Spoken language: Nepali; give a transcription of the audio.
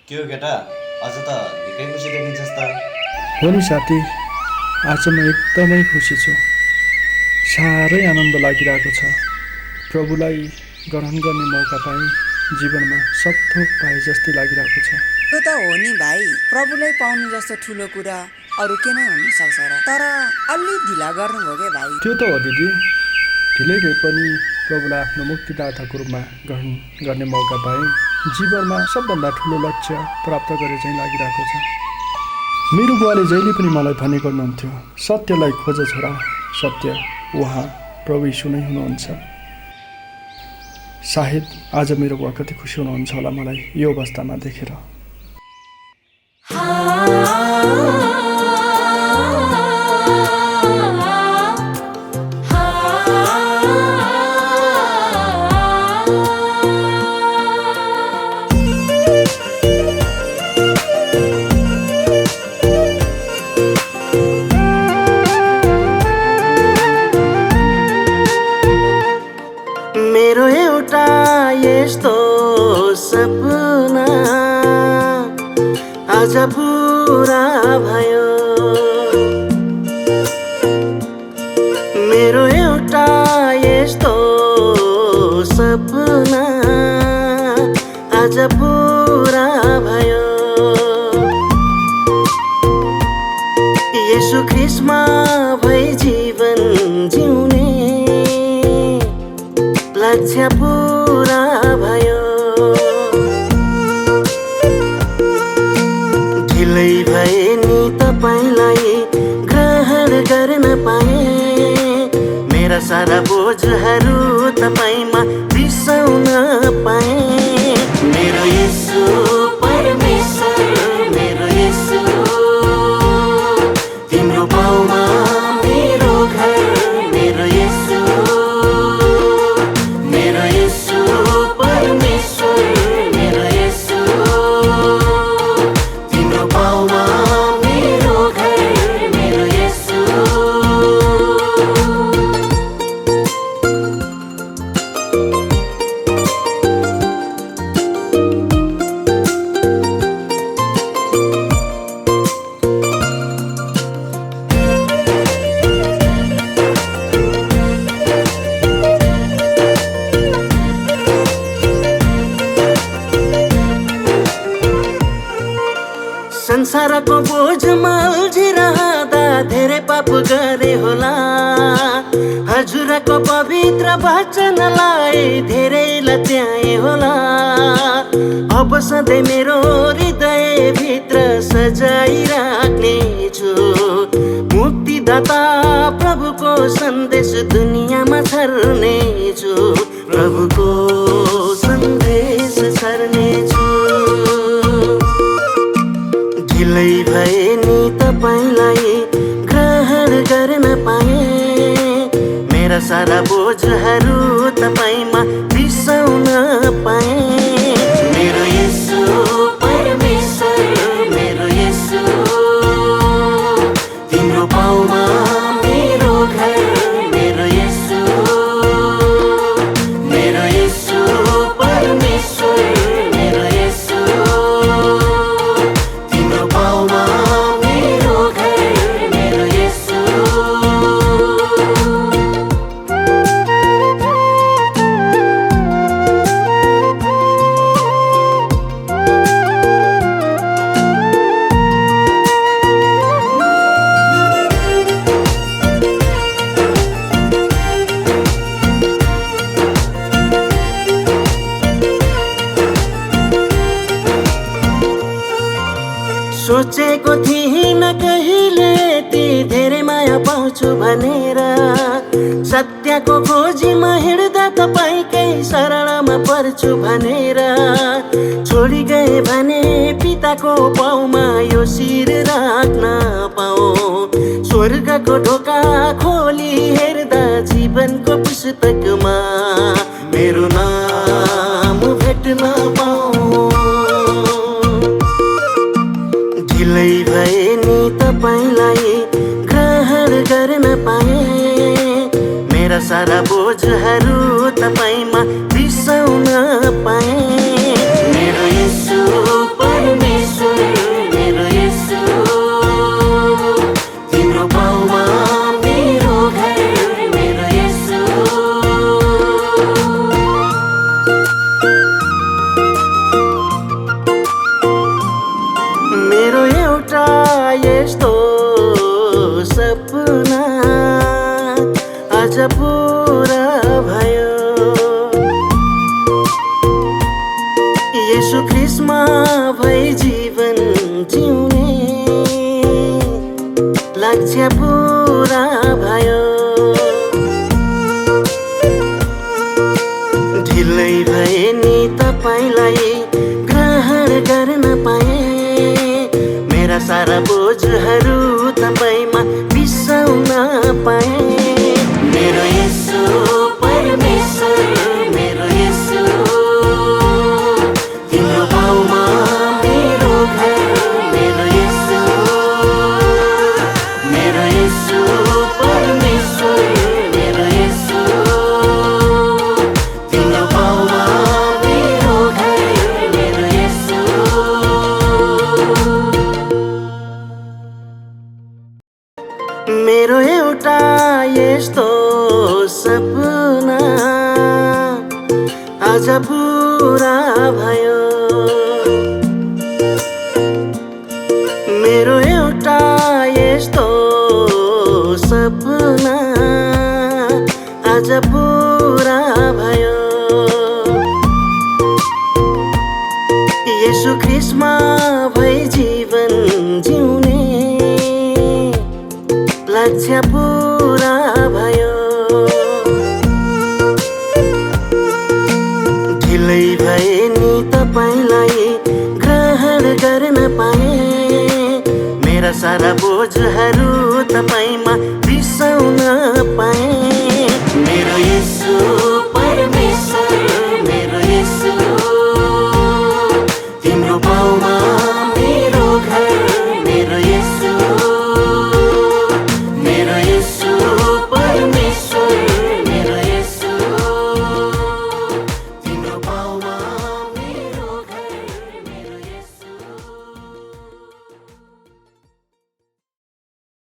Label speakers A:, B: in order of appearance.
A: के हो केटा, अझ त निकै खुसी देखिन्छस् त।
B: हो नि साथी, आज म एकदमै खुसी छु। साह्रै आनन्द लागिरहेको छ। प्रभुलाई ग्रहण गर्ने मौका पाएँ, जीवनमा सब थोक पाए जस्तै लागिरहेको छ।
C: त्यो त हो नि भाइ, प्रभुलाई पाउनु जस्तो ठुलो कुरा अरू के नै हुन सक्छ र। तर अलि ढिला गर्नुभयो के भाइ।
B: त्यो त हो दिदी, ढिलै भए पनि प्रभुलाई आफ्नो मुक्तिदाताको रूपमा ग्रहण गर्ने मौका पाएँ। जीवनमा सबभन्दा ठुलो लक्ष्य प्राप्त गरे चाहिँ लागिरहेको छ। मेरो बुवाले जहिले पनि मलाई भन्ने गर्नुहुन्थ्यो, सत्यलाई खोज छोरा, सत्य उहाँ प्रभु यीशु नै हुनुहुन्छ। सायद आज मेरो बुवा कति खुसी हुनुहुन्छ होला मलाई यो अवस्थामा देखेर।
D: मेरो एउटा यस्तो सपना आज पुरा भयो। मेरो एउटा यस्तो सपना आज पुरा भयो। येशू ख्रिस्टमा भई जीवन जिउने लक्ष्य पुरा भयो। ढिलै भए नि तपाईलाई ग्रहण गर्न पाए। मेरा सारा बोझहरू तपाईमा बिसाउन पाए। मेरो येशू परमेश्वर, मेरो येशू तिम्रो पाउमा मेरो घर। मेरो येशू, मेरो येशू परमेश्वर, मेरो येशू तिम्रो पाउमा मेरो घर। मेरो येशू संसारको बोझमा अल्झिरहँदा धेरै पाप गरे होला। हजुरको पवित्र वचनलाई धेरै लत्याए होला। अब सधैँ मेरो हृदयभित्र सजाइराख्नेछु। मुक्तिदाता प्रभुको सन्देश दुनियाँमा छर्नेछु। प्रभुको सन्देश छर्नेछु। ढिलै भए नि तपाईलाई ग्रहण गर्न पाए। मेरा सारा बोझहरू तपाईमा बिसाउन पाए। मेरो येशू परमेश्वर, मेरो येशू तिम्रो पाउमा मेरो घर। मेरो येशू, मेरो येशू परमेश्वर, मेरो येशू तिम्रो पाउमा मेरो घर। मेरो येशू सोचेको थिइनँ कहिले ती धेरै माया पाउँछु भनेर। सत्यको खोजीमा हिँड्दा तपाईँकै शरणमा पर्छु भनेर। छोडी गए भने पिताको पाउमा यो शिर राख्न पाऊ। स्वर्गको ढोका खोली हेर्दा जीवनको पुस्तकमा मेरो नाम भेट्न पाऊ। ढिलै भए नि तपाईलाई ग्रहण गर्न पाए। मेरा सारा बोझहरू तपाईँमा बिसाउन पाए। मेरो येशू परमेश्वर
E: ख्रिस्मा भई जीवन जिउने लक्ष्य पुरा भयो। ढिलै भए नि तपाईलाई ग्रहण गर्न पाए। मेरा सारा बोझहरू तपाईँमा बिसाउन पाए। मेरो येशू परमेश्वर, मेरो येशू तिम्रो पाउमा मेरो घर। मेरो येशू, मेरो येशू परमेश्वर, मेरो येशू तिम्रो पाउमा मेरो घर। मेरो येशू। मेरो एउटा यस्तो सपना आज पुरा भयो। मेरो एउटा यस्तो सपना आज पुरा भयो। येशू ख्रिस्मा भई जीवन जिउने लक्ष्य पुरा भयो। ढिलै भए नि तपाईलाई ग्रहण गर्न पाए। मेरा सारा बोझहरू तपाईँमा बिसाउन पाए।